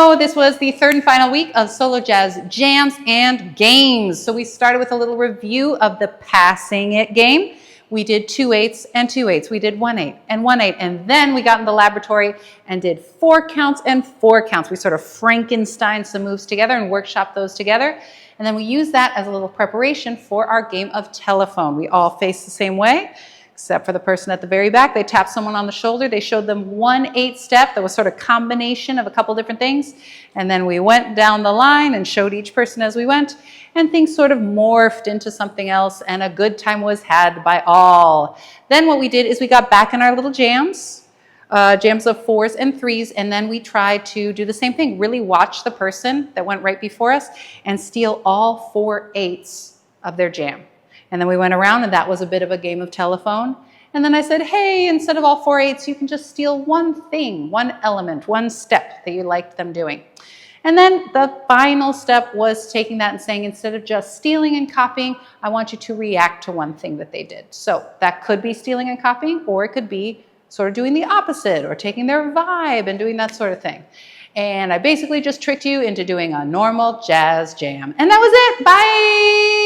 go. This was the third and final week of solo jazz jams and games. So we started with a little review of the passing it game. We did 2/8 and 2/8. We did 1/8 and 1/8. And then we got in the laboratory and did 4 counts and 4 counts. We sort of Frankenstein some moves together and workshopped those together. And then we used that as a little preparation for our game of telephone. We all faced the same way, except for the person at the very back. They tapped someone on the shoulder. They showed them 1/8 step. That was sort of combination of a couple different things. And then we went down the line and showed each person as we went. And things sort of morphed into something else, and a good time was had by all. Then what we did is we got back in our little jams, jams of 4s and 3s, and then we tried to do the same thing, really watch the person that went right before us and steal all 4/8 of their jam. And then we went around, and that was a bit of a game of telephone. And then I said, hey, instead of all 4/8, you can just steal one thing, one element, one step that you liked them doing. And then the final step was taking that and saying, instead of just stealing and copying, I want you to react to one thing that they did. So that could be stealing and copying, or it could be sort of doing the opposite or taking their vibe and doing that sort of thing. And I basically just tricked you into doing a normal jazz jam. And that was it. Bye.